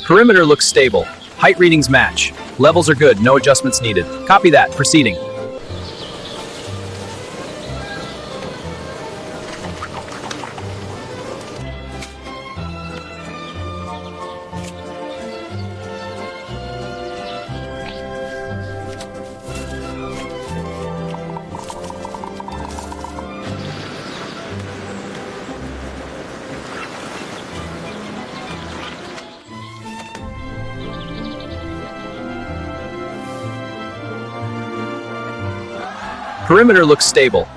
Perimeter looks stable. Height readings match. Levels are good, no adjustments needed. Copy that, proceeding. Perimeter looks stable.